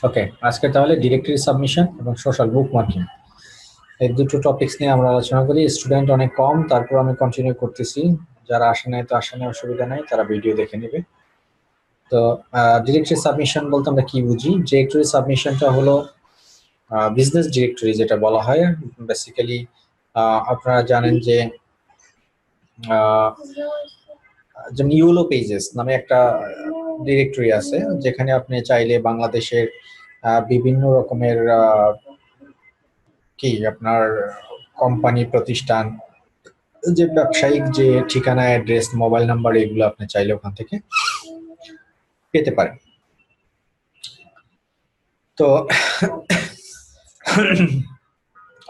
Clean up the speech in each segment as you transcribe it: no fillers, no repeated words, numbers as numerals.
ওকে, আজকে তাহলে directory submission এবং সোশ্যাল বুক মার্কিং এই দুটো টপিকস নিয়ে আমরা আলোচনা করি। স্টুডেন্ট অনেক কম, তারপর আমি কন্টিনিউ করতেছি। যারা আসে নাই তো আসে নাই, অসুবিধা নাই, তারা ভিডিও দেখে নেবে। তো ডিরেক্টরি সাবমিশন বলতে আমরা কি বুঝি? ডিরেক্টরি সাবমিশনটা হলো বিজনেস ডিরেক্টরি, যেটা বলা হয় বেসিক্যালি। আপনারা জানেন যে যেমন ইউলো পেজেস নামে একটা ডিরেক্টরি আছে, যেখানে আপনি চাইলে বাংলাদেশের বিভিন্ন রকমের কি আপনার কোম্পানি, প্রতিষ্ঠান, যে ব্যবসায়িক যে ঠিকানা, অ্যাড্রেস, মোবাইল নাম্বার, এগুলো আপনি চাইলে ওখান থেকে পেতে পারেন। তো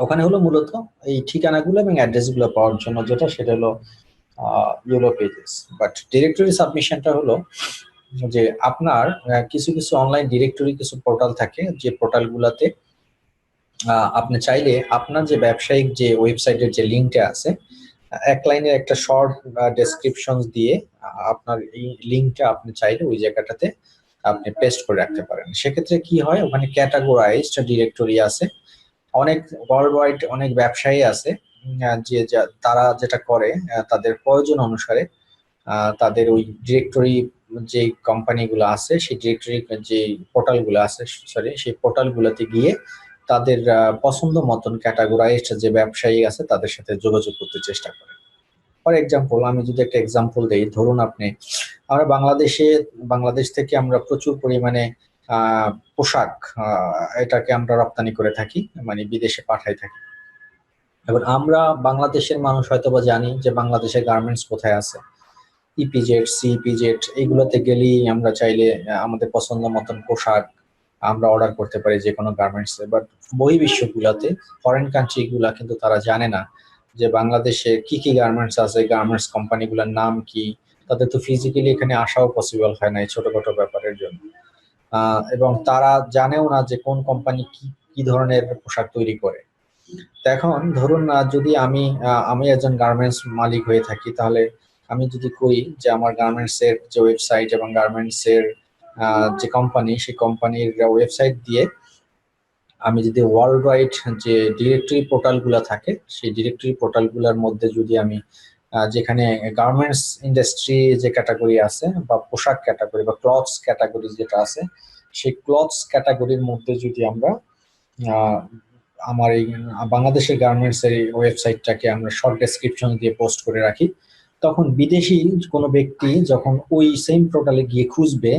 ওখানে হলো মূলত এই ঠিকানাগুলো এবং অ্যাড্রেসগুলো পাওয়ার জন্য যেটা, সেটা হলো ইউলো পেজেস। বাট ডিরেক্টরি সাবমিশনটা হলো যে আপনার কিছু কিছু অনলাইন ডিরেক্টরি, কিছু পোর্টাল থাকে, যে পোর্টালগুলোতে আপনি চাইলে আপনার যে ব্যবসায়িক যে ওয়েবসাইটের যে লিঙ্কটা আছে, এক লাইনের একটা শর্ট ডেসক্রিপশন দিয়ে আপনার এই লিঙ্কটা আপনি চাইলে ওই জায়গাটাতে আপনি পেস্ট করে রাখতে পারেন। সেক্ষেত্রে কি হয়, ওখানে ক্যাটাগরাইজড ডিরেক্টরি আছে। অনেক ওয়ার্ল্ড ওয়াইড অনেক ব্যবসায়ী আছে, যে তারা যেটা করে, তাদের প্রয়োজন অনুসারে তাদের ওই ডিরেক্টরি যে কোম্পানিগুলো আছে, সেই ডিরেক্টরি যে পোর্টালগুলো আছে, সরি, সেই পোর্টালগুলোতে গিয়ে তাদের পছন্দ মতন ক্যাটাগরাইজড যে ব্যবসায়ী আছে তাদের সাথে যোগাযোগ করতে চেষ্টা করে। ফর এক্সাম্পল, আমি যদি একটা এক্সাম্পল দেই, ধরুন আমরা বাংলাদেশ থেকে আমরা প্রচুর পরিমাণে পোশাক, এটাকে আমরা রপ্তানি করে থাকি, মানে বিদেশে পাঠাই থাকি। এবার আমরা বাংলাদেশের মানুষ হয়তো বা জানি যে বাংলাদেশের গার্মেন্টস কোথায় আছে, ইপিজেড, সিপিজেড, এইগুলোতে গেলেই আমরা চাইলে আমাদের পছন্দ মতন পোশাক আমরা অর্ডার করতে পারি যে কোনো গার্মেন্টসে। বাট বহির্বিশ্বগুলোতে, ফরেন কান্ট্রি গুলা কিন্তু তারা জানে না যে বাংলাদেশে কি কি গার্মেন্টস আছে, গার্মেন্টস কোম্পানিগুলোর নাম কি। তাদের তো ফিজিক্যালি এখানে আসাও পসিবল হয় না এই ছোটখাটো ব্যাপারের জন্য। এবং তারা জানেও না যে কোন কোম্পানি কি কি ধরনের পোশাক তৈরি করে। তো এখন ধরুন, যদি আমি একজন গার্মেন্টস মালিক হয়ে থাকি, তাহলে আমি যদি কই যে আমার গার্মেন্টস এর যে ওয়েবসাইট এবং গার্মেন্টস এর যে কোম্পানি, সেই কোম্পানির ওয়েবসাইট দিয়ে আমি যদি ওয়ার্ল্ড ওয়াইড যে ডিরেক্টরি পোর্টালগুলো থাকে, সেই ডিরেক্টরি পোর্টালগুলোর মধ্যে যদি আমি যেখানে গার্মেন্টস ইন্ডাস্ট্রি যে ক্যাটাগরি আছে, বা পোশাক ক্যাটাগরি বা ক্লথস ক্যাটাগরি যেটা আছে, সেই ক্লথস ক্যাটাগরির মধ্যে যদি আমরা আমার এই বাংলাদেশের গার্মেন্টস এর ওয়েবসাইটটাকে আমরা শর্ট ডেসক্রিপশন দিয়ে পোস্ট করে রাখি, তখন বিদেশি কোনো ব্যক্তি যখন ওই সেম পোর্টালে গিয়ে খুঁজবে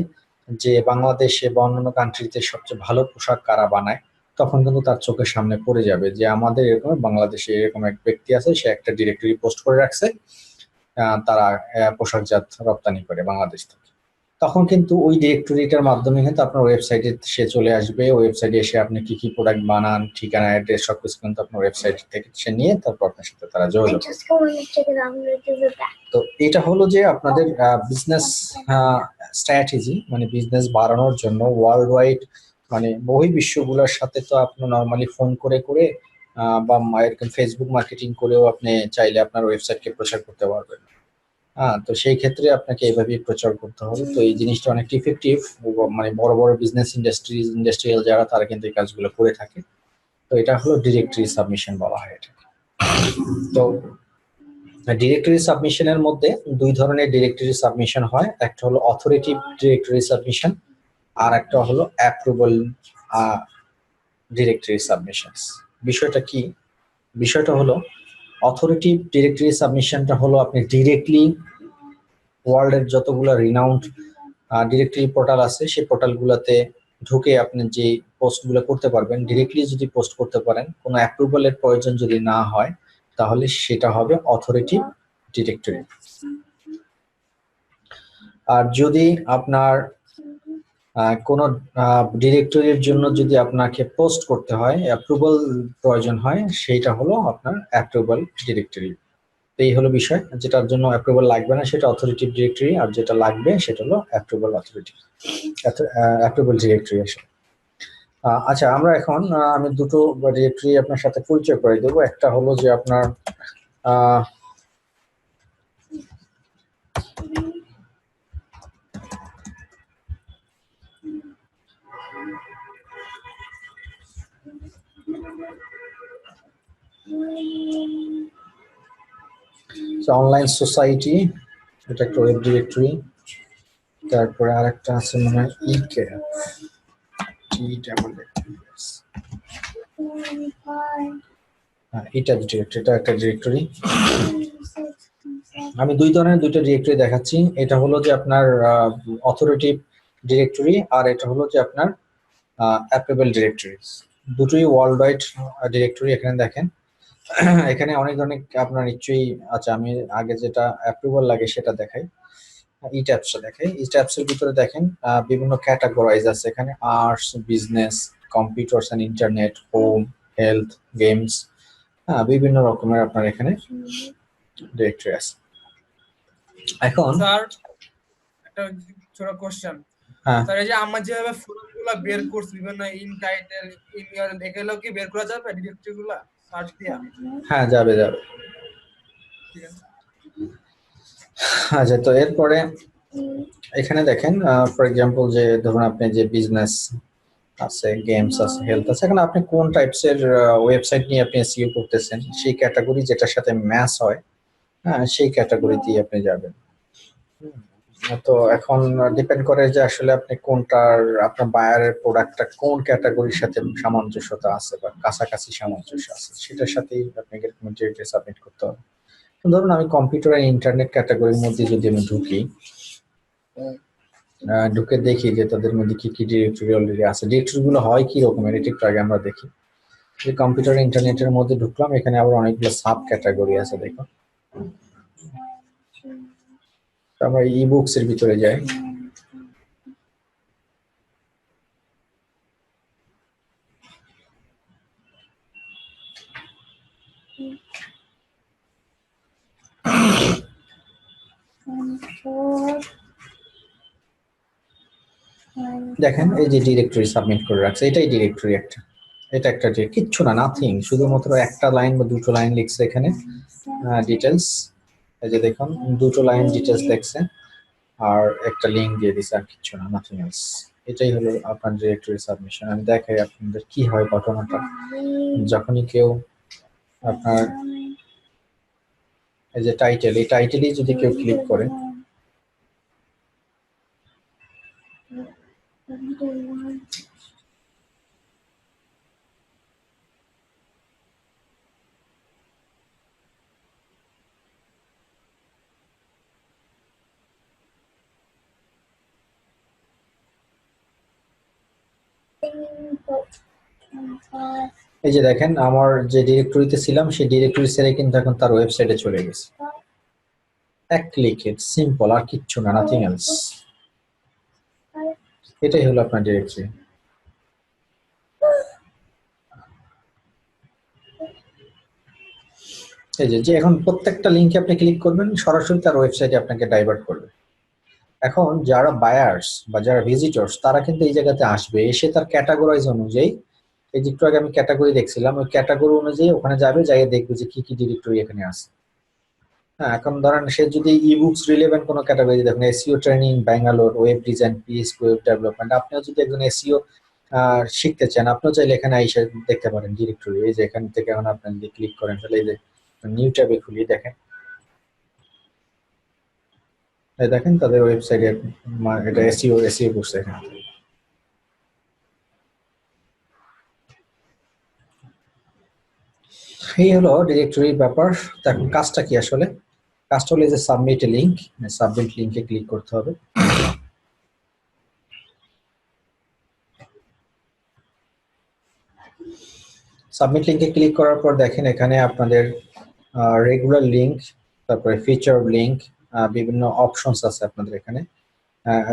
যে বাংলাদেশে বা অন্যান্য কান্ট্রিতে সবচেয়ে ভালো পোশাক কারা বানায়, তখন কিন্তু তার চোখের সামনে পড়ে যাবে যে আমাদের এরকম বাংলাদেশে এরকম এক ব্যক্তি আছে, সে একটা ডিরেক্টরি পোস্ট করে রাখছে, তারা পোশাকজাত রপ্তানি করে বাংলাদেশ থেকে। তখন কিন্তু ওই ডিরেক্টরিটার মাধ্যমে কিন্তু আপনার ওয়েবসাইটে সে চলে আসবে। ওয়েবসাইটে এসে আপনি কি কি প্রোডাক্ট বানান, ঠিকানা, অ্যাড্রেস, সবকিছু কিন্তু আপনার ওয়েবসাইট থেকে সে নিয়ে তারপর আপনার সাথে তারা যোগাযোগ করবে। তো এটা হলো যে আপনাদের বিজনেস স্ট্র্যাটেজি, মানে বিজনেস বাড়ানোর জন্য ওয়ার্ল্ড ওয়াইড, মানে বহির্বিশ্বগুলোর সাথে তো আপনি নর্মালি ফোন করে করে বা এরকম ফেসবুক মার্কেটিং করেও আপনি চাইলে আপনার ওয়েবসাইটকে প্রচার করতে পারবেন। তো সেই ক্ষেত্রে আপনাকে এইভাবেই প্রচার করতে হবে। তো এই জিনিসটা অনেক ইফেক্টিভ, মানে বড় বড় বিজনেস ইন্ডাস্ট্রিয়াল যারা, তারা কিন্তু এই কাজগুলো করে থাকে। তো এটা হলো ডিরেক্টরি সাবমিশন বলা হয় এটা। তো ডিরেক্টরি সাবমিশনের মধ্যে দুই ধরনের ডিরেক্টরি সাবমিশন হয়, একটা হলো অথরিটি ডিরেক্টরি সাবমিশন, আর একটা হলো অ্যাপ্রুভাল ডিরেক্টরি সাবমিশন। বিষয়টা কি? বিষয়টা হলো অথরিটি ডিরেক্টরি সাবমিশনটা হলো আপনি ডিরেক্টলি ওয়ার্ল্ডের যতগুলো রিনাউন্ড ডিরেক্টরি পোর্টাল আছে, সেই পোর্টালগুলোতে ঢুকে আপনি যে পোস্টগুলো করতে পারবেন, ডিরেক্টলি যদি পোস্ট করতে পারেন, কোনো অ্যাপ্রুভালের প্রয়োজন যদি না হয়, তাহলে সেটা হবে অথরিটি ডিরেক্টরি। আর যদি আপনার কোনো ডিরেক্টরির জন্য যদি আপনাকে পোস্ট করতে হয়, অ্যাপ্রুভাল প্রয়োজন হয়, সেইটা হলো আপনার অ্যাপ্রুভাল ডিরেক্টরি। এই হলো বিষয়। যেটার জন্য অ্যাপ্রুভাল লাগবে না সেটা অথরিটি ডিরেক্টরি, আর যেটা লাগবে সেটা হলো অ্যাপ্রুভাল অথরিটি, অ্যাপ্রুভাল ডিরেক্টরি আসে। আচ্ছা, আমরা এখন আমি দুটো ডিরেক্টরি আপনার সাথে পরিচয় করে দেবো। একটা হলো যে আপনার অনলাইন সোসাইটি, এটা একটা ওয়েব ডিরেক্টরি। তারপরে আরেকটা আছে মনে হয় ইক্যাপ, এটা ডিরেক্টরি, এটা একটা ডিরেক্টরি। আমি দুই ধরনের দুইটা ডিরেক্টরি দেখাচ্ছি। এটা হলো যে আপনার অথরিটি ডিরেক্টরি, আর এটা হলো যে আপনার অ্যাপ্লিকেবল ডিরেক্টরিজ। দুটোই ওয়ার্ল্ড ওয়াইড ডিরেক্টরি। এখানে দেখেন এখানে অনেক ধরনের আপনার নিশ্চয়ই আচ্ছা, আমি আগে যেটা অ্যাপ্রুভাল লাগে সেটা দেখাই। ই ট্যাবসটা দেখাই। ই ট্যাবসের ভিতরে দেখেন বিভিন্ন ক্যাটাগরাইজ আছে এখানে: arts, business, computers and internet, home, health, games. বিভিন্ন রকমের আপনার এখানে ডিরেক্টরি আছে। এখন স্যার একটা ছোট কোশ্চেন। স্যার এই যে আমরা যেভাবে ফোল্ডারগুলো বের করছি বিভিন্ন ইন টাইটেল, ইন ইয়ার, এগুলো কি বের করা যাবে ডিরেক্টরিগুলো সার্চ দিয়া? হ্যাঁ, যাবে যাবে। ঠিক আছে। আচ্ছা, তো এরপরে এখানে দেখেন ফর এক্সাম্পল যে ধরুন আপনি যে বিজনেস আছে, গেমস আছে, হেলথ আছে, এখন আপনি কোন টাইপসের ওয়েবসাইট নিয়ে আপনি এসইও করতেছেন সেই ক্যাটাগরি যেটার সাথে ম্যাচ হয়, হ্যাঁ, সেই ক্যাটাগরিতেই আপনি যাবেন। তো এখন ডিপেন্ড করে যে আসলে আপনি কোনটার, আপনার বায়ারের প্রোডাক্টটা কোন ক্যাটাগরির সাথে সামঞ্জস্যতা আছে বা কাছাকাছি সামঞ্জস্য আছে, সেটার সাথেই আপনাকে ডিরেক্টলি সাবমিট করতে হবে। ধরুন আমি কম্পিউটার আর ইন্টারনেট ক্যাটাগরির মধ্যে যদি আমি ঢুকে দেখি যে তাদের মধ্যে কি কি ডিরেক্টরি অলরেডি আছে, ডিরেক্টরি গুলো হয় কি রকমের, এটা একটু আগে আমরা দেখি। যে কম্পিউটার ইন্টারনেটের মধ্যে ঢুকলাম, এখানে আবার অনেকগুলো সাব ক্যাটাগরি আছে। দেখুন আমরা ই বুকস এর ভিতরে যাই। দেখেন এই যে ডিরেক্টরি সাবমিট করে রাখছে, এটাই ডিরেক্টরি একটা, এটা একটা কিচ্ছু না, নাথিং, শুধুমাত্র একটা লাইন বা দুটো লাইন লিখছে এখানে ডিটেলস। এই যে দেখুন দুটো লাইন ডিটেলস লিখছে আর একটা লিংক দিয়ে দিছে, আর কিচ্ছু না, নাথিং এলস। এটাই হলো আপনার ডিরেক্টরি সাবমিশন। আমি দেখাই আপনাদের কি হয় ঘটনাটা। যখনই কেউ আপনার এই যে টাইটেল, এই টাইটেলেই যদি কেউ ক্লিক করে, এই যে দেখেন আমার যে ডিরেক্টরিতে ছিলাম সেই ডিরেক্টরি ছেড়ে কিন্তু এখন তার ওয়েবসাইটে চলে গেছে। এক ক্লিকে, সিম্পল, আর কিচ্ছু না, নাথিং এলস। এটাই হলো আপনার ডিরেক্টরি। এই যে এখন প্রত্যেকটা লিংকে আপনি ক্লিক করবেন, সরাসরি তার ওয়েবসাইটে আপনাকে ডাইভার্ট করবে। এখন যারা বায়ার্স বা যারা ভিজিটর্স তারা কিন্তু এই জায়গাতে আসবে, এসে তার ক্যাটাগরাইজ অনুযায়ী, এই যে একটু আগে আমি ক্যাটাগরি দেখছিলাম, ওই ক্যাটাগরি অনুযায়ী ওখানে যাবে, যাই দেখবে যে কি কি ডিরেক্টরি এখানে আছে। হ্যাঁ, এখন ধরেন সে যদি ইবুকস রিলেভেন্ট কোনো ক্যাটাগরি, দেখুন SEO training Bangalore, web design, PHP web development, আপনিও যদি একজন এসইও শিখতে চান, আপনিও চাইলে এখানে এসে দেখতে পারেন ডিরেক্টরি। এই যে এখান থেকে এখন আপনি যদি ক্লিক করেন তাহলে এই যে নিউ ট্যাবে খুলি, দেখেন এই দেখেন তাদের ওয়েবসাইটে এটা এসইও করছে এখানে। এই হলো ডিরেক্টরির ব্যাপার। এখন কাজটা কি আসলে? কাজটা হলো যে সাবমিট লিংক, সাবমিট লিংকে ক্লিক করতে হবে। সাবমিট লিংকে ক্লিক করার পর দেখেন এখানে আপনাদের রেগুলার লিংক, তারপরে ফিচার লিংক, বিভিন্ন অপশনস আছে আপনাদের এখানে।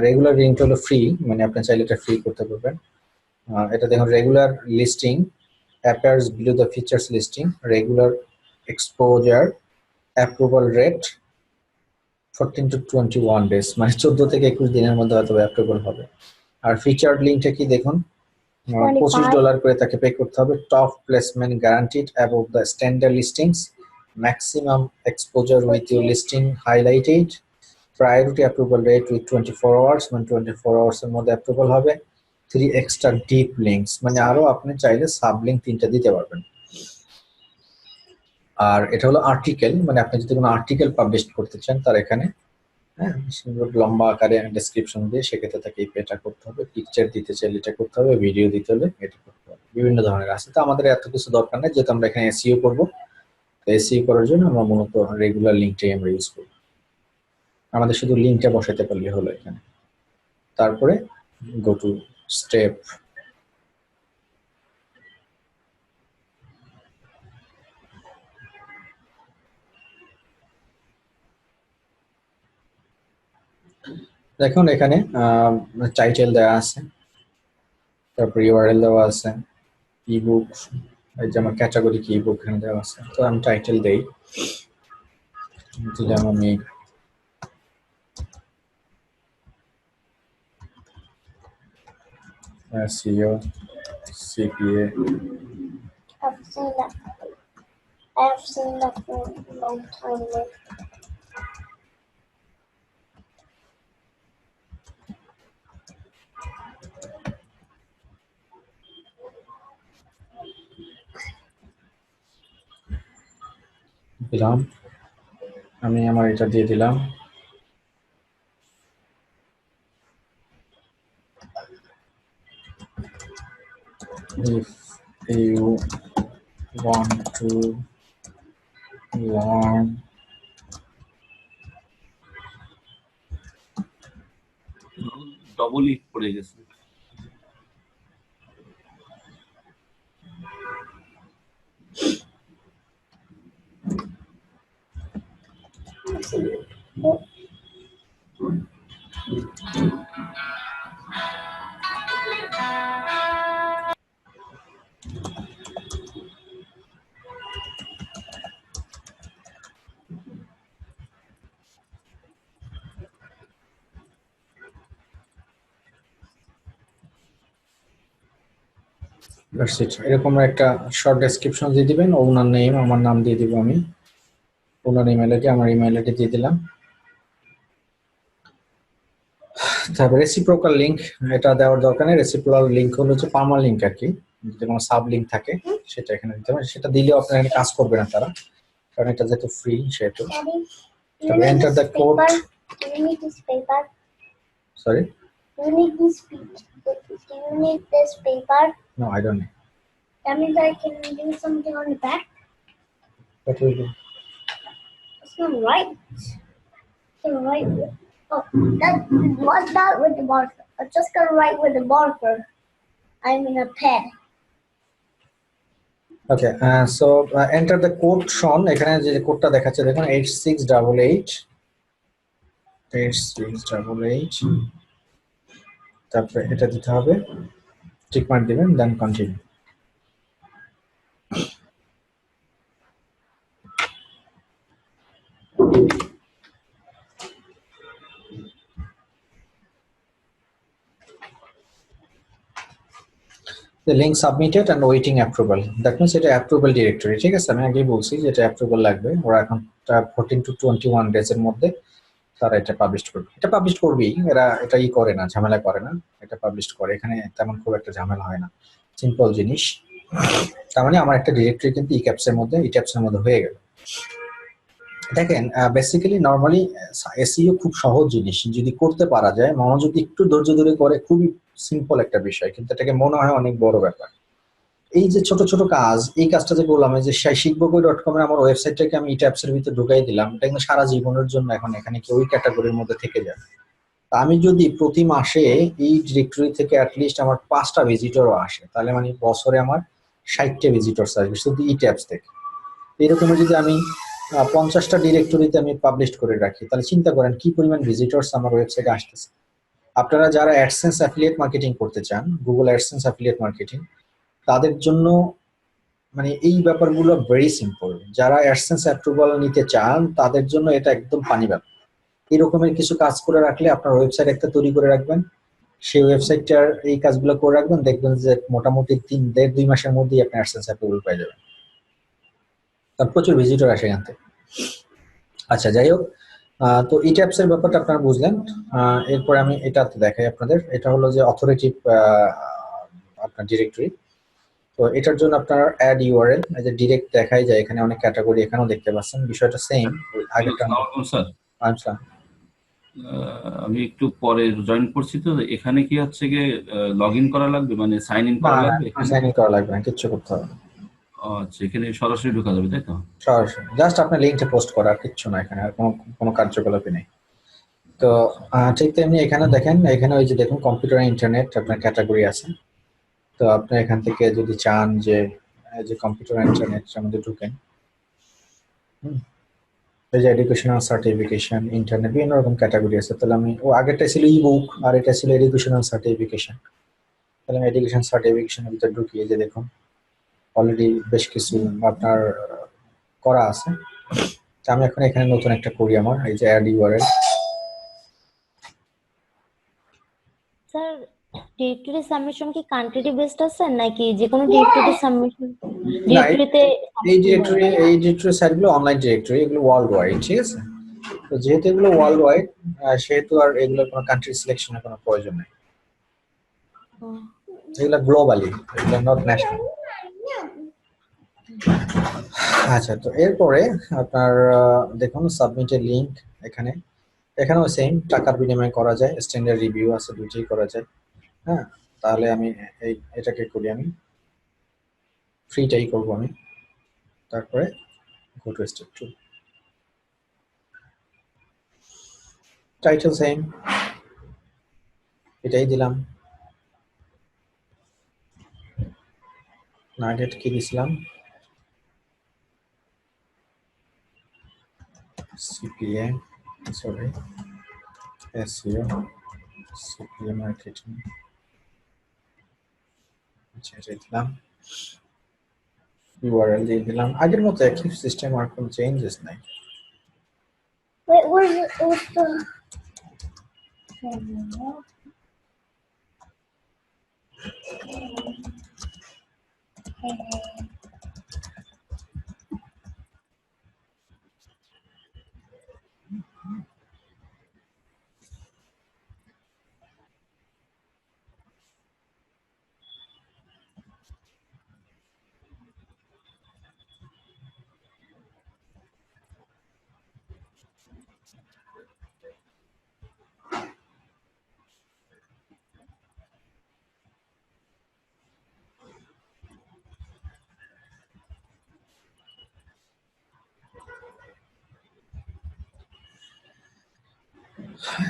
রেগুলার লিংক হলো ফ্রি, মানে আপনি চাইলে এটা ফ্রি করতে পারবেন। এটা দেখুন regular listing appears below the features listing, regular exposure, approval rate 14 to 21 days, মানে 14 থেকে 21 দিনের মধ্যে হয়তো অ্যাপ্রুভাল হবে। আর ফিচার্ড লিংকটা কি দেখুন, $25 করে তাকে পে করতে হবে। Top placement guaranteed above the standard listings, maximum exposure with your listing highlighted, priority approval rate with 24 hours, মানে 24 আওয়ার্স এর মধ্যে অ্যাপ্রুভাল হবে। 3 এক্সট্রা ডিপ লিংকস, মানে আরো আপনি চাইলে সাব লিংক 3টা দিতে পারবেন। আর এটা হলো আর্টিকেল, মানে আপনি যদি কোনো আর্টিকেল পাবলিশ করতে চান তার এখানে হ্যাঁ সুন্দর লম্বা আকারে ডেসক্রিপশন দিয়ে সেক্ষেত্রে তাকে এটা করতে হবে, পিকচার দিতে চাইলে এটা করতে হবে, ভিডিও দিতে হলে এটা করতে হবে, বিভিন্ন ধরনের আছে। তো আমাদের এত কিছু দরকার নেই, যেহেতু আমরা এখানে এসইও করবো। তো এসইও করার জন্য আমরা মূলত রেগুলার লিঙ্কটাই আমরা ইউজ করি। আমাদের শুধু লিঙ্কটা বসাতে পারলে হলো এখানে। তারপরে গো টু স্টেপ। দেখুন এখানে টাইটেল দেওয়া আছে, তারপর ইউআরএল দেওয়া আছে, ইবুক, এই যে আমার ক্যাটাগরি কি ইবুক এখানে দেওয়া আছে। তো আমি টাইটেল দেই, দিলাম আমি SEO CPA। I've seen that for a long time ago. দিলাম, আমি আমার এটা দিয়ে দিলাম। If you want to learn double ইট পড়ে গেছে। এরকম একটা শর্ট ডেসক্রিপশন দিয়ে দিবেন, ওনার নেম, আমার নাম দিয়ে দিব আমি, ওনার ইমেল আইডি, আমার ইমেল আইডি দিয়ে দিলাম। তারপর রেসিপ্রোকাল লিংক, এটা দেওয়ার দরকার নেই। রেসিপ্রোকাল লিংক হলো যে পার্মা লিংক আর কি, যদি কোনো সাব লিংক থাকে সেটা এখানে দিতে হবে। সেটা দিলেও আপনার এখানে কাজ করবে না তারা, কারণ এটা যেহেতু ফ্রি সেহেতু। তারপর enter the code. Do you need this paper? Sorry, Do you need this Do you need this paper? No I don't know. That means I can do something on the back. What will do? It's not right. It's not right. Oh, what's that with the marker? I'm just gonna write with the marker. I mean a pen. Okay, so enter the code শন। এখানে যে কোডটা দেখাচ্ছে দেখুন 8688 8688। তারপরে এটা দিতে হবে, টিক মার্ক দিবেন, then continue. The link submitted and waiting approval. That means এটা approval directory, ঠিক আছে? আমি আগেই বলছি যে এটা approval লাগবে। ওরা এখন 14 to 21 days এর মধ্যে তারা এটা পাবলিশ করবে। এটা পাবলিশ করবেই, এরা এটা করে না, ঝামেলা করে না, এটা পাবলিশ করে। এখানে তেমন খুব একটা ঝামেলা হয় না, সিম্পল জিনিস। তার মানে আমার একটা ডিরেক্টরি কিন্তু ইক্যাপস এর মধ্যে হয়ে গেল। দেখেন বেসিক্যালি নরমালি এসইও খুব সহজ জিনিস, যদি করতে পারা যায়, মনোযোগ একটু ধৈর্য ধরে করে, খুবই সিম্পল একটা বিষয়, কিন্তু এটাকে মনে হয় অনেক বড় ব্যাপার। এই যে ছোট ছোট কাজ, এই কাজটা যে বললাম, যে শিখবকই.com এর আমার ওয়েবসাইটটাকে আমি ইট্যাপস এর ভিতরে ঢুকাই দিলাম, এটা কিন্তু সারা জীবনের জন্য এখন এখানে কি ওই ক্যাটাগরির মধ্যে থেকে যাবে। আমি যদি প্রতি মাসে এই ডিরেক্টরি থেকে অ্যাটলিস্ট আমার 5টা ভিজিটরও আসে, তাহলে মানে বছরে আমার 60টা ভিজিটরস আসবে শুধু ইট্যাপস থেকে। এরকমের যদি আমি 50টা ডিরেক্টরিতে আমি পাবলিশ করে রাখি, তাহলে চিন্তা করেন কি পরিমাণ ভিজিটরস আমার ওয়েবসাইটে আসতেছে। আপনারা যারা অ্যাডসেন্স অ্যাফিলিয়েট মার্কেটিং করতে চান, গুগল অ্যাডসেন্স অ্যাফিলিয়েট মার্কেটিং, তাদের জন্য মানে এই ব্যাপারগুলো ভেরি সিম্পল। যারা অ্যাডসেন্স অ্যাপ্রুভাল নিতে চান তাদের জন্য এটা একদম পানি ব্যাপার। এরকমের কিছু কাজ করে রাখলে, আপনার ওয়েবসাইট একটা তৈরি করে রাখবেন, সেই ওয়েবসাইটটার এই কাজগুলো করে রাখবেন, দেখবেন যে মোটামুটি 1.5-2 মাসের মধ্যেই আপনি অ্যাডসেন্স অ্যাপ্রুভাল পেয়ে যাবেন। তার প্রচুর ভিজিটর আসে এখান থেকে। আচ্ছা, যাই হোক, তো ই ট্যাবস এর ব্যাপারটা আপনারা বুঝলেন। এরপরে আমি এটাতে দেখাই আপনাদের। এটা হলো যে অথরিটি আপনার ডিরেক্টরি। তো এটার জন্য আপনার অ্যাড ইউআরএল, এই যে ডিরেক্ট দেখাই যায়, এখানে অনেক ক্যাটাগরি এখানেও দেখতে পাচ্ছেন, বিষয়টা সেম আগেরটা। স্যার আচ্ছা, আমি একটু পরে জয়েন করছি, তো এখানে কি হচ্ছে গিয়ে লগ ইন করা লাগবে, মানে সাইন ইন করা লাগবে এখানে? সাইন ইন করা লাগবে না, কিচ্ছু করতে হবে না, আচ্ছা, এখানে সরাসরি ঢোকা যাবে তাই তো? সরাসরি জাস্ট আপনার লিঙ্কটা পোস্ট করা, আর কিচ্ছু না, এখানে আর কোনো কোনো কার্যকলাপই নেই। তো ঠিক তেমনি এখানে দেখেন, এখানে ওই যে দেখুন কম্পিউটার ইন্টারনেট আপনার ক্যাটাগরি আছে। তো আপনি এখান থেকে যদি চান যে এই যে কম্পিউটার ইন্টারনেট মধ্যে ঢুকেন, এই যে এডুকেশনাল সার্টিফিকেশন ইন্টারনেট বিভিন্ন রকম ক্যাটাগরি আছে। তাহলে আমি আগেরটা ছিল ই বুক আর এটা ছিল এডুকেশনাল সার্টিফিকেশন। তাহলে আমি এডুকেশন সার্টিফিকেশনের ভিতরে ঢুকিয়ে যে দেখুন অলরেডি বেশ কিছু আপনার করা আছে। তো আমি এখন এখানে নতুন একটা করি, আমার এই যে add URL. Sir directory submission কি কান্ট্রি বেসড আছে নাকি যে কোনো ডিরেক্টরি সাবমিশন ডিরেক্টরিতে? এই ডিরেক্টরি সাইটগুলো অনলাইন ডিরেক্টরি, এগুলো ওয়ার্ল্ড ওয়াইড, ঠিক আছে? তো যেহেতু এগুলো ওয়ার্ল্ড ওয়াইড, সেহেতু আর এগুলোর কোনো কান্ট্রি সিলেকশনের কোনো প্রয়োজন নেই। এগুলো গ্লোবালি, এগুলো নট ন্যাশনাল। আচ্ছা, তো এরপরে আপনার দেখুন সাবমিটের লিংক এখানেও সেম, টাকার বিনিময়ে করা যায়, স্ট্যান্ডার্ড রিভিউ আছে, দুটোই করা যায়। হ্যাঁ, তাহলে আমি এটাকে করি, আমি ফ্রিটাই করবো আমি। তারপরে go to step 2, title same, এটাই দিলাম। নাগেট কি দিছিলাম, CPA, sorry SEO, CPA marketing, এটাই দিলাম। ইউআরএল দিয়ে দিলাম, আগের মতো একই সিস্টেম, আর কোনো চেঞ্জেস নাই। Wait, where's the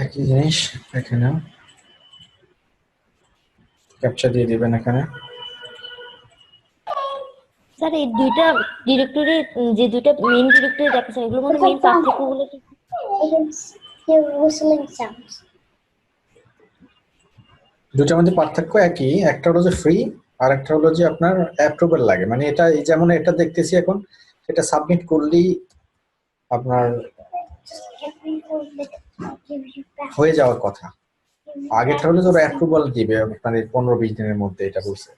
একই জিনিস এখানে ক্যাপচা দিয়ে দিবেন এখানে। স্যার এই দুইটা ডিরেক্টরি, যে দুইটা মেইন ডিরেক্টরি দেখাচ্ছে এগুলোর মধ্যে মেইন পার্থক্যগুলো কি? I can hear whistling sounds. দুটার মধ্যে পার্থক্য একই, একটা হলো যে ফ্রি আর একটা হলো যে আপনার অ্যাপ্রুভাল লাগে। মানে এটা যেমন এটা দেখতেছি এখন, এটা সাবমিট করলেই আপনার Just give me 4 minutes. I'll give you back. হয়ে যাওয়ার কথা। Give me আগেরটা back হলো যে the অ্যাপ্রুভাল দিবে আপনার 15-20 দিনের মধ্যে, এটা বলছে।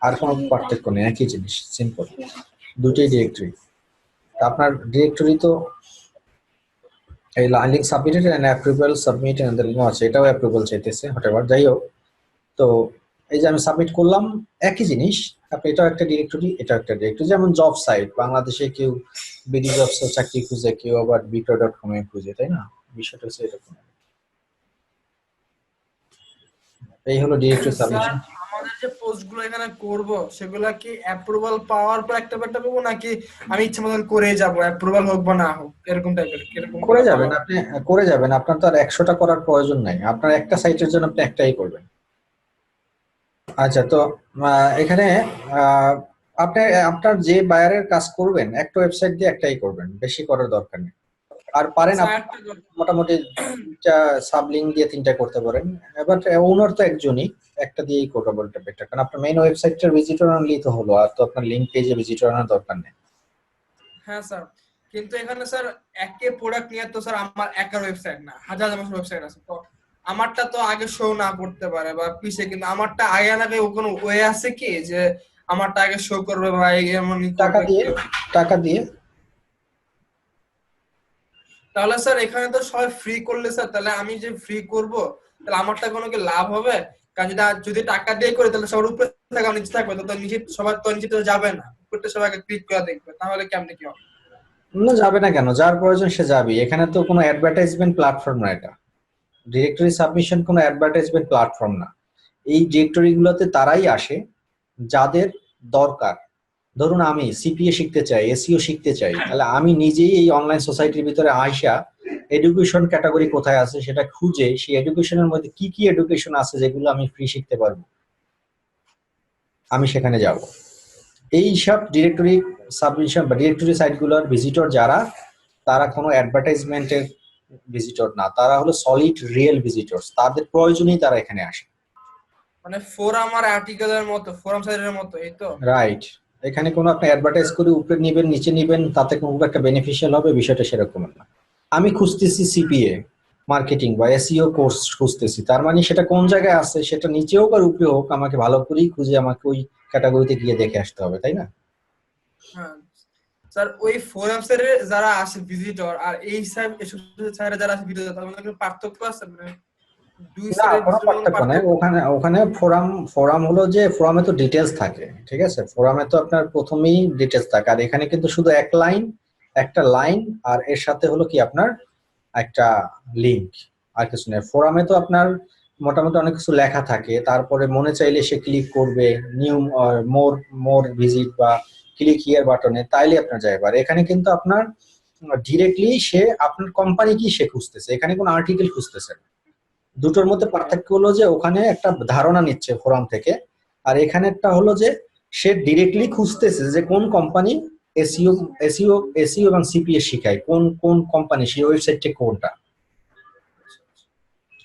আর কোনো পার্থক্য নেই, একই জিনিস, সিম্পল, দুটোই ডিরেক্টরি। আপনার ডিরেক্টরি তো এই link submitted and approval submit and link আছে, এটাও অ্যাপ্রুভাল চাইতেছে, হোয়াটএভার, যাই হোক। তো এই যে আমি সাবমিট করলাম, একই জিনিস। আপনি এটাও একটা ডিরেক্টরি, এটাও একটা ডিরেক্টরি। যেমন জব সাইট, বাংলাদেশে কেউ বিডি জবসে চাকরি খুঁজে, কেউ আবার বিক্রয়.com এ খুঁজে, তাই না? বিষয়টা হচ্ছে এরকম। এই হলো ডিরেক্টরি সাবমিশন। আমাদের যে পোস্ট গুলো এখানে করব সেগুলা কি অ্যাপ্রুভাল পাওয়ার পর একটা করবো, নাকি আমি ইচ্ছা মতন করে যাব, অ্যাপ্রুভাল হোক বা না হোক, এরকম টাইপের এরকম করে যাবেন আপনি, করে যাবেন। আপনার তো আর 100টা করার প্রয়োজন নাই, আপনার একটা সাইটের জন্য আপনি একটাই করবেন। আচ্ছা, তো এখানে আপনি আপনার যে বায়ারের কাজ করবেন একটা ওয়েবসাইট দিয়ে একটাই করবেন, বেশি করার দরকার নেই। আর পারেন মোটামুটি 2টা সাবলিঙ্ক দিয়ে 3টা করতে পারেন। এবার ওনার তো একজনই, একটা দিয়েই করতে বলতে বেটার, কারণ আপনার মেইন ওয়েবসাইটটার ভিজিটর আনলেই তো হলো, আর তো আপনার লিংক পেজে ভিজিটর আনার দরকার নেই। হ্যাঁ স্যার, কিন্তু এখানে স্যার একে প্রোডাক্ট নিয়ে তো স্যার আমার একার ওয়েবসাইট না, হাজার হাজার ওয়েবসাইট আছে। তো আমারটা তো আগে শো না করতে পারে বা পিছে, কিন্তু আমারটা আগে না কোনো ওয়ে আছে কি যে আমারটা আগে শো করবে বা এমন টাকা দিয়ে তাহলে স্যার এখানে তো সবাই ফ্রি করলে স্যার, তাহলে আমি যে ফ্রি করব তাহলে আমারটা কোনো কি লাভ হবে? কারণ যদি টাকা দিয়ে করে তাহলে সবার উপরে থাকা নিচে থাকবে, তো নিচে সবার তো নিচে তো যাবে না, উপরটা সবাইকে ক্লিক করে দেখবে, তাহলে কেমনে কি হবে? না, যাবে না কেন? যার প্রয়োজন সে যাবে। এখানে তো কোনো অ্যাডভার্টাইজমেন্ট প্ল্যাটফর্ম না এটা। ডিরেক্টরি সাবমিশন কোনো অ্যাডভার্টাইজমেন্ট প্ল্যাটফর্ম না। এই ডিরেক্টরি গুলোতে তারাই আসে যাদের দরকার। ধরুন আমি সিপিএ শিখতে চাই, এসইও শিখতে চাই, তাহলে আমি নিজেই এই অনলাইন সোসাইটির ভিতরে আইসা এডুকেশন ক্যাটাগরি কোথায় আছে সেটা খুঁজে সেই এডুকেশনের মধ্যে কি কি এডুকেশন আছে যেগুলো আমি ফ্রি শিখতে পারবো, আমি সেখানে যাব। এই সব ডিরেক্টরি সাবমিশন বা ডিরেক্টরি সাইটগুলোর ভিজিটর যারা, তারা কোনো অ্যাডভার্টাইজমেন্টের ভিজিটর না, তারা হলো সলিড রিয়েল ভিজিটরস। তাদের প্রয়োজনেই তারা এখানে আসে। মানে ফোরাম আর আর্টিকেলের মতো, ফোরাম সাইটের মতো, এই তো? রাইট। এখানে কোনো আপনি অ্যাডভার্টাইজ করে উপরে নিবেন নিচে নিবেন তাতে কোনো একটা বেনিফিশিয়াল হবে, বিষয়টা সেরকম না। আমি খুঁজতেছি সিপিএ মার্কেটিং বা এসইও কোর্স খুঁজতেছি, তার মানে সেটা কোন জায়গায় আছে সেটা নিচে হোক আর উপরে হোক, আমাকে ভালো করেই খুঁজে আমাকে ওই ক্যাটাগরিতে গিয়ে দেখে আসতে হবে, তাই না? হ্যাঁ স্যার, ওই ফোরাম সাইটে যারা আসে ভিজিটর আর এই সাইটে যারা আসে ভিজিটর, তার মধ্যে কোনো পার্থক্য আছে? মানে দুই না, সাইডের কোনো ভিজিটর মধ্যে পার্থক্য নাই। পার্থক্য? ওখানে ওখানে ফোরাম ফোরাম হলো যে ফোরামে তো ডিটেলস থাকে, ঠিক আছে? ফোরামে তো আপনার প্রথমেই ডিটেলস থাকে, আর এখানে কিন্তু শুধু একটা লাইন আর এর সাথে হলো কি আপনার একটা লিংক, আর কিছু নেই। ফোরামে তো আপনার মোটামুটি অনেক কিছু লেখা থাকে, তারপরে মনে চাইলে সে ক্লিক করবে নিউ মোর মোর ভিজিট বা ক্লিক হিয়ার বাটনে, তাইলে আপনার যাবে। আর এখানে কিন্তু আপনার ডিরেক্টলি সে আপনার কোম্পানি কি সে খুঁজতেছে, এখানে কোনো আর্টিকেল খুঁজতেছে না। দুটোর মধ্যে পার্থক্য হলো যে ওখানে একটা ধারণা নিচ্ছে ফোরাম থেকে, আর এখানে একটা হলো যে সে ডিরেক্টলি খুঁজতেছে যে কোন কোম্পানি এসইও এসইও এসইও এবং সিপিএ শিখায়, কোন কোন কোম্পানি, সেই ওয়েবসাইটটা কোনটা।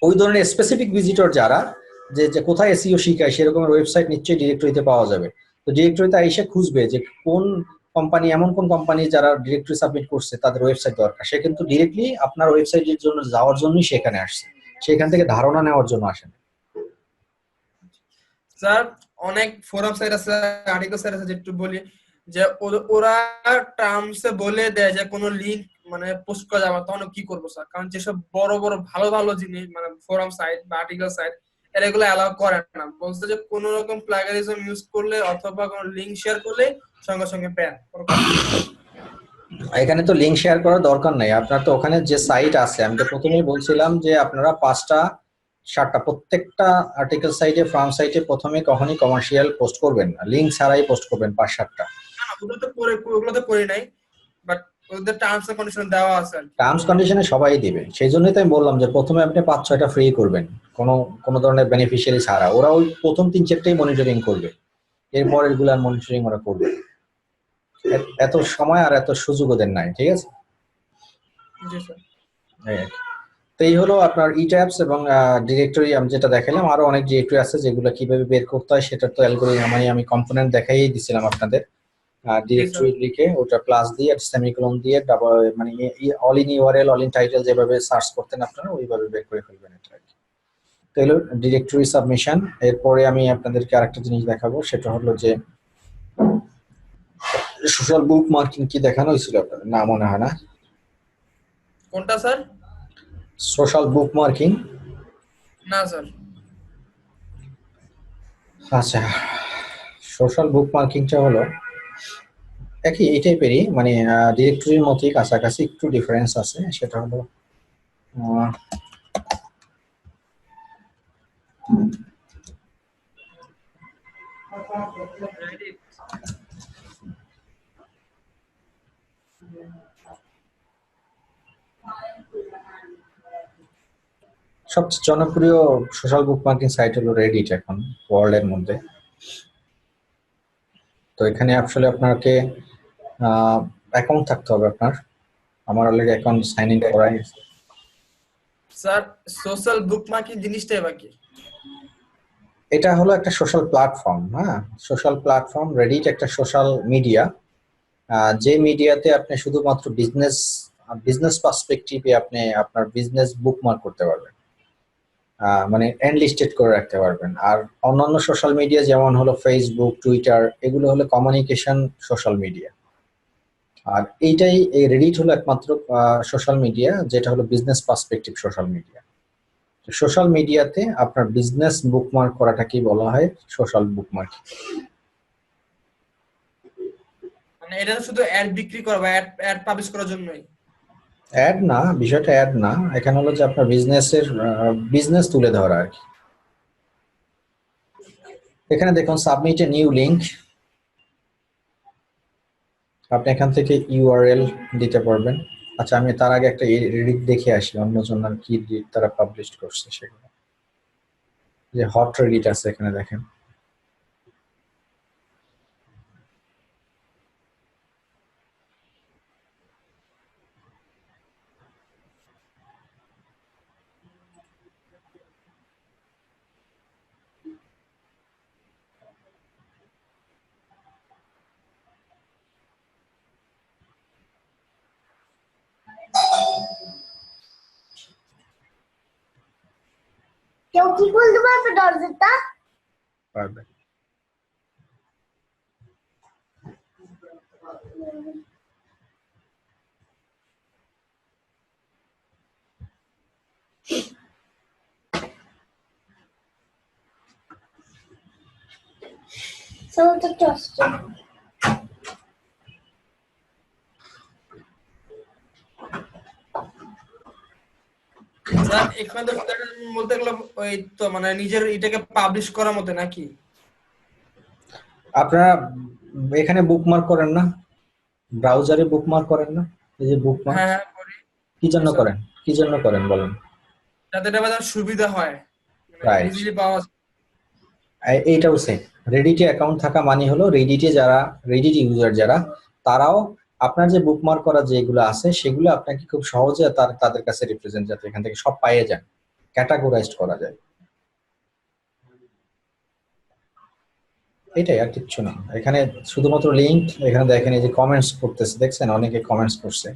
ওই ধরনের স্পেসিফিক ভিজিটর যারা, যে কোথায় এসইও শিখায় সেরকম ওয়েবসাইট নিশ্চয়ই ডিরেক্টরিতে পাওয়া যাবে। তো ডিরেক্টরিতে এসে খুঁজবে যে কোন কোম্পানি, এমন কোন কোম্পানি যারা ডিরেক্টরি সাবমিট করছে তাদের ওয়েবসাইট দরকার, সে কিন্তু ডিরেক্টলি আপনার ওয়েবসাইটের জন্য যাওয়ার জন্যই সেখানে আসছে, সেখান থেকে ধারণা নেওয়ার জন্য আসেন। স্যার অনেক ফোরাম সাইট আছে, আর্টিকেল সাইট আছে, যেটু বলি যে ওরা টার্মসে বলে দেয় যে কোনো লিংক মানে পোস্ট করা যাবে না, তখন কি করবো স্যার? কারণ যেসব বড় বড় ভালো ভালো জিনিস মানে ফোরাম সাইট বা আর্টিকেল সাইট এরা এগুলো অ্যালাউ করে না, বলছে যে কোনো রকম প্লাগারিজম ইউজ করলে অথবা কোনো লিংক শেয়ার করলে সঙ্গে সঙ্গে ব্যান। এখানে তো লিংক শেয়ার করার দরকার নাই, আপনার তো ওখানে যে সাইট আছে, আমি তো প্রথমেই বলছিলাম যে আপনারা 5টা 7টা প্রত্যেকটা আর্টিকেল সাইটে ফ্রম সাইটে প্রথমে কখনই কমার্শিয়াল পোস্ট করবেন না, লিংক ছাড়াই পোস্ট করবেন 5-7টা। ওগুলো তো করি নাই, বাট ওদের টার্মস এন্ড কন্ডিশন দেওয়া আছে আর কি। টার্মস কন্ডিশনে সবাই দিবে, সেই জন্যই তো আমি বললাম যে প্রথমে আপনি 5-6টা ফ্রি করবেন, কোনো কোনো ধরনের বেনিফিশিয়ারি ছাড়া। ওরা ওই প্রথম 3-4টাই মনিটরিং করবে, এরপর এগুলো আর মনিটরিং ওরা করবে। এত সময় আর এত সুযোগ ওদের নাই, ঠিক আছে? জি স্যার। এই আর কি। তো এই হলো আপনার ই ট্যাবস এবং ডিরেক্টরি। আমি যেটা দেখালাম, আরো অনেক ডিরেক্টরি আছে যেগুলো কিভাবে বের করতে হয় সেটা তো অ্যালগরিদম আমি কম্পোনেন্ট দেখাই দিছিলাম আপনাদের। ডিরেক্টরি লিখে ওটা প্লাস দিয়ে সেমিকোলন দিয়ে ডাবল মানে all in URL all in title যেভাবে সার্চ করতেন আপনারা ওইভাবে বের করে ফেলবেন এটা আর কি। তো হলো ডিরেক্টরি সাবমিশন। এরপরে আমি আপনাদেরকে আরেকটা জিনিস দেখাবো, সেটা হলো যে সোশ্যাল বুক মার্কিং কি দেখানো হয়েছিল আপনাদের, না মনে হয় না? কোনটা স্যার? সোশ্যাল বুক মার্কিং। না স্যার। আচ্ছা, সোশ্যাল বুক মার্কিংটা হলো একই এই টাইপেরই, মানে ডিরেক্টরির মতোই কাছাকাছি, একটু ডিফারেন্স আছে। সেটা হলো সবচেয়ে জনপ্রিয় সোশ্যাল বুক মার্কিং সাইট হলো রেডিট এখন ওয়ার্ল্ড এর মধ্যে। তো এখানে আসলে আপনাকে অ্যাকাউন্ট থাকতে হবে আপনার। আমার অলরেডি অ্যাকাউন্ট সাইন ইন করা আছে। স্যার সোশ্যাল বুকমার্কিং জিনিসটাই বাকি? এটা হলো একটা সোশ্যাল প্ল্যাটফর্ম। হ্যাঁ, সোশ্যাল প্ল্যাটফর্ম। রেডিট একটা সোশ্যাল মিডিয়া, যে মিডিয়াতে আপনি শুধুমাত্র বিজনেস পার্সপেক্টিভে আপনি আপনার বিজনেস বুকমার্ক করতে পারবেন, মানে এনলিস্টেড করে রাখতে পারবেন। আর অন্যান্য সোশ্যাল মিডিয়া যেমন হলো ফেসবুক, টুইটার, এগুলো হলো কমিউনিকেশন সোশ্যাল মিডিয়া। আর এইটাই, এই রেডিট হলো একমাত্র সোশ্যাল মিডিয়া যেটা হলো business perspective social media. Social মিডিয়াতে আপনার বিজনেস বুকমার্ক করাটাকেই বলা হয় সোশ্যাল বুকমার্কিং। মানে এটা শুধু অ্যাড বিক্রি করা বা অ্যাড পাবলিশ করার জন্যই? অ্যাড না, বিষয়টা অ্যাড না, এখানে হলো যে আপনার বিজনেস তুলে ধরা আর কি। এখানে দেখুন সাবমিট এ নিউ লিংক, আপনি এখান থেকে ইউআরএল দিতে পারবেন। আচ্ছা, আমি তার আগে একটা রিড দেখে আসি অন্যজন আর কি রিড তারা পাবলিশ করছে সেগুলো। যে হট রিড আছে এখানে দেখেন। কেউ কি খুলতে পারবে দরজাটা? পারবে। চলতে চলছে। স্যার এখানে তো বলতে গেলে ওই তো মানে নিজের এটাকে পাবলিশ করার মতো নাকি? আপনারা এখানে বুকমার্ক করেন না, ব্রাউজারে বুকমার্ক করেন না, এই যে বুকমার্ক হ্যাঁ হ্যাঁ করি। কি জন্য করেন, কি জন্য করেন বলেন? যাতে এটা বাজার সুবিধা হয়, মানে Right. ইজিলি পাওয়া যায়। এইটাও সেম, রেডিটে অ্যাকাউন্ট থাকা মানে হলো রেডিটে যারা রেডিট ইউজার যারা তারাও আপনার যে বুকমার্ক করা যেগুলো আছে সেগুলো আপনাকে খুব সহজে তাদের কাছে রিপ্রেজেন্ট, যাতে এখান থেকে সব পাইয়ে যান, ক্যাটাগরাইজড করা যায়। এটাই, আর কিচ্ছু না। এখানে শুধুমাত্র লিঙ্ক, এখানে দেখেন এই যে কমেন্টস করতেছে, দেখছেন অনেকে কমেন্টস করছে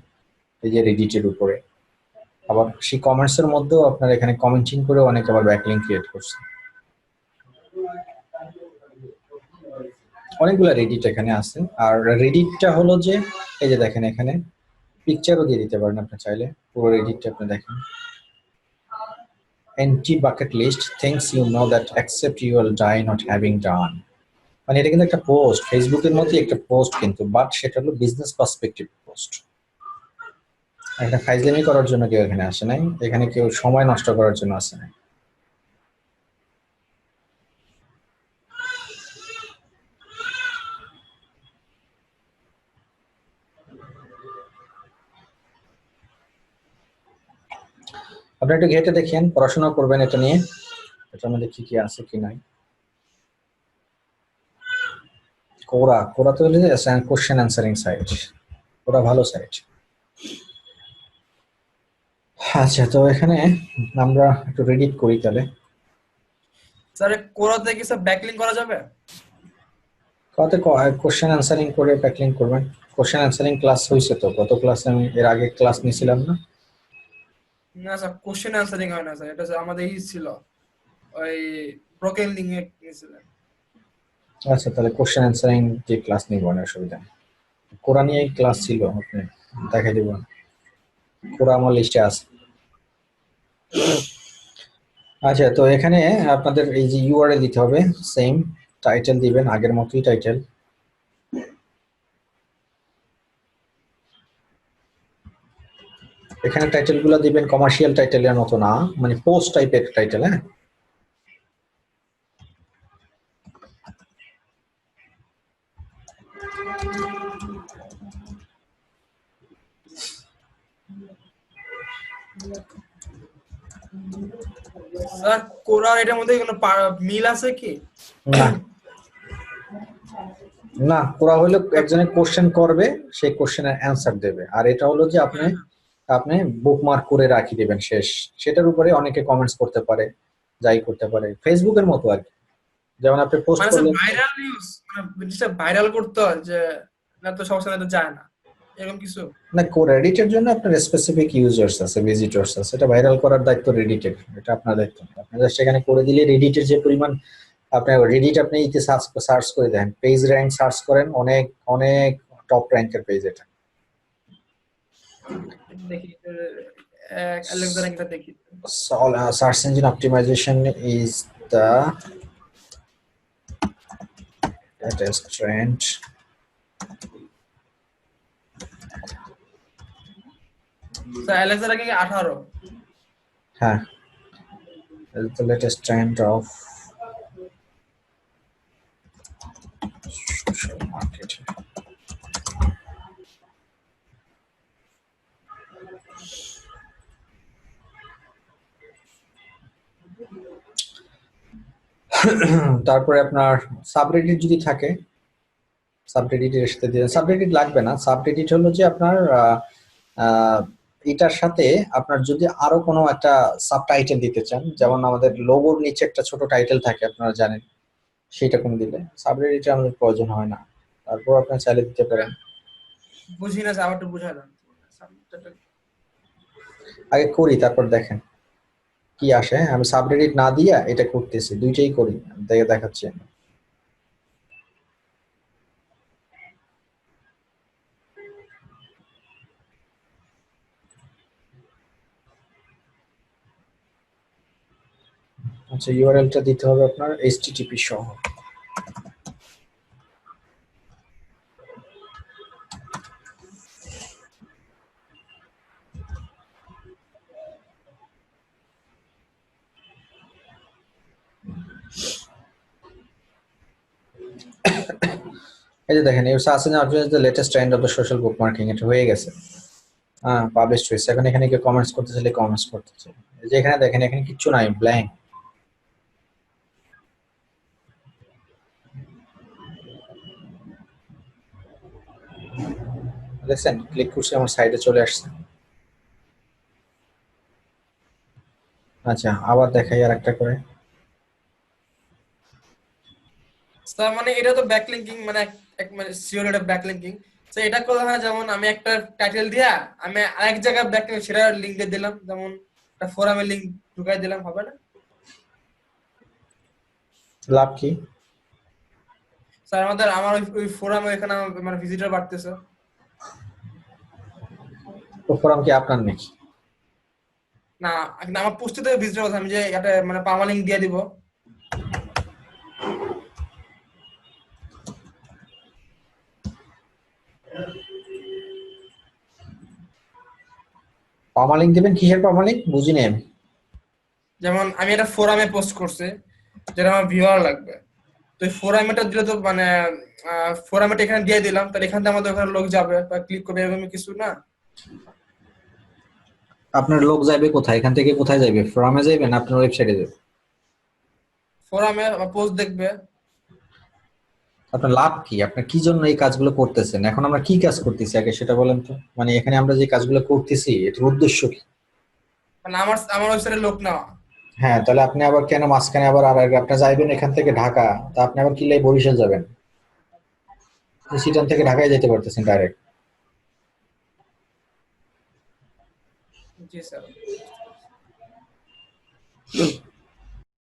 এই যে রেডিটের উপরে। আবার সেই কমেন্টস এর মধ্যেও আপনার এখানে কমেন্টিং করে অনেকে আবার ব্যাকলিঙ্ক ক্রিয়েট করছে। অনেকগুলো রেডিট এখানে আছে। আর রেডিটটা হলো যে এই যে দেখেন এখানে পিকচারও দিয়ে দিতে পারেন আপনি চাইলে, পুরো রেডিটটা আপনি দেখেন। Anti bucket list, things you know that accept you will die not having done. মানে এটা কিন্তু একটা পোস্ট, ফেসবুকের মতোই একটা পোস্ট কিন্তু, বাট সেটা হলো বিজনেস পার্সপেক্টিভ পোস্ট। একটা ফাইজলামি করার জন্য কেউ এখানে আসে নাই, এখানে কেউ সময় নষ্ট করার জন্য আসে নাই। আপনি একটু ঘেটে দেখেন, পড়াশোনা করবেন এটা নিয়ে, এটার মধ্যে কি কি আছে কি নাই। কোরা তো হলে কোশ্চেন অ্যান্সারিং সাইট, ওরা ভালো সাইট। আচ্ছা, তো এখানে আমরা একটু রেডিট করি তাহলে। স্যার কোরাতে কি স্যার ব্যাকলিং করা যাবে? কত কোশ্চেন অ্যান্সারিং করে ব্যাকলিং করবেন। কোশ্চেন অ্যান্সারিং ক্লাস হয়েছে তো, গত ক্লাসে আমি এর আগে ক্লাস নিয়েছিলাম না? না স্যার কোশ্চেন অ্যান্সারিং হয় না স্যার, এটা স্যার আমাদের ছিল ওই ব্রোকেন লিঙ্ক এ নিয়েছিলেন। আচ্ছা, তাহলে কোশ্চেন অ্যান্সারিং যে ক্লাস নিব না, অসুবিধা নেই। কোরা নিয়ে ক্লাস ছিল, আপনি দেখাই দিব, কোরা আমার লিস্টে আছে। আচ্ছা, তো এখানে আপনাদের এই যে ইউআরএল দিতে হবে, সেম টাইটেল দিবেন আগের মতোই টাইটেল। এখানে টাইটেল গুলো দিবেন কমার্শিয়াল টাইটেলের মতো না, মানে পোস্ট টাইপের টাইটেল। হ্যাঁ, স্যার কোরা এটার মধ্যে কোনো মিল আছে কি? না না, কোরা হলো একজনে কোশ্চেন করবে, সেই কোশ্চেনের অ্যান্সার দেবে, আর এটা হলো যে আপনি আপনি বুকমার্ক করে রাখি দেবেন শেষ, সেটার উপরে অনেকে কমেন্টস করতে পারে, যাই করতে পারে, ফেসবুকের মতো আর কি। যেমন আপনি পোস্ট মানে করলেন, ভাইরাল নিউজ, মানে জিনিসটা ভাইরাল করতে হয় যে না তো সবার সাথে যায় না এরকম কিছু? না, রেডিটের জন্য আপনার স্পেসিফিক ইউজার্স আছে, ভিজিটর্স আছে, এটা ভাইরাল করার দায়িত্ব রেডিটের, এটা আপনার দায়িত্ব না। আপনি জাস্ট এখানে করে দিলে রেডিটের যে পরিমাণ, আপনি রেডিট আপনি ইতে সার্চ করে দেখেন, পেজ র্যাঙ্ক সার্চ করেন, অনেক অনেক টপ র্যাঙ্কের পেজ এটা। দেখি অ্যালেক্সা র্যাঙ্কটা দেখি। So, search engine optimization is the latest trend. Sir Alexa ranking 18। Huh. Is the latest trend of social marketing. তারপরে আপনার সাবরেডিট যদি থাকে, সাবরেডিটের সাথে দিয়ে সাবরেডিট লাগবে না। সাবরেডিট হলো যে আপনার এটার সাথে আপনার যদি আরো কোনো একটা সাব টাইটেল দিতে চান, যেমন আমাদের লোগোর নিচে একটা ছোট টাইটেল থাকে আপনারা জানেন, সেটা কোনো দিলে সাবরেডিটে আমাদের প্রয়োজন হয় না। তারপর আপনার চাইলে দিতে পারেন। বুঝি না স্যার, আবার একটু বুঝাই দেন। আগে করি তারপর দেখেন কি আসে। হ্যাঁ, আমি সাবরেডিট না দিয়া এটা করতেছি, দুইটাই করি, দেখে দেখাচ্ছি। আচ্ছা, ইউআরএলটা দিতে হবে আপনার http সহ। এই যে দেখেন, you search engine optimisation the latest trend of the social bookmarking, এটা হয়ে গেছে। হ্যাঁ, পাবলিশ হয়েছে। এখন এখানে কেউ কমেন্টস করতে চাইলে কমেন্টস করতে চাই। এই যে এখানে দেখেন, এখানে কিচ্ছু নাই, ব্ল্যাঙ্ক। দেখছেন, ক্লিক করছি, আমার সাইডে চলে আসছে। আচ্ছা, আবার দেখাই আর একটা করে। স্যার মানে এটা তো ব্যাকলিংকিং, মানে মানে সিওর এটা ব্যাকলিংকিং। তো এটা করলে হয় যেমন আমি একটা টাইটেল দিয়া আমি আরেক জায়গায় ব্যাকলিং সেটা লিংক দিয়ে দিলাম, যেমন একটা ফোরামের লিংক ঢুকাই দিলাম, হবে না? লাভ কি? স্যার আমার ওই ফোরামে এখানে মানে ভিজিটর বাড়তেছে। তো ফোরাম কি আপনার নাকি? না, আমার পোস্টে থেকে ভিজিটর কথা, আমি যে একটা মানে পার্মা লিংক দিয়ে দিব। পার্মালিঙ্ক দিবেন? কিসের পার্মালিঙ্ক বুঝিনি আমি। যেমন আমি একটা ফোরামে পোস্ট করছি যেটা আমার ভিউয়ার লাগবে, তো এই ফোরামেটা দিলে তো মানে ফোরামেটা এখানে দিয়ে দিলাম, তাহলে এখান থেকে আমাদের ওখানে লোক যাবে বা ক্লিক করবে, এরকম কিছু না? আপনার লোক যাবে কোথায়? এখান থেকে কোথায় যাবে? ফোরামে যাবে না আপনার ওয়েবসাইটে যাবে? ফোরামে পোস্ট দেখবে। আপনার লাভ কি? আপনার কি জন্য এই কাজগুলো করতেছেন? এখন আমরা কি কাজ করতেছি আগে সেটা বলেন তো। মানে এখানে আমরা যে কাজগুলো করতেছি এটার উদ্দেশ্য কি? মানে আমার ওয়েবসাইটে লোক নেওয়া। হ্যাঁ, তাহলে আপনি আবার কেন মাঝখানে আবার আর আপনি যাইবেন এখান থেকে ঢাকা, তা আপনি আবার কি লাই বরিশাল যাবেন? সিটান থেকে ঢাকায় যেতে পারতেছেন ডাইরেক্ট। জি স্যার।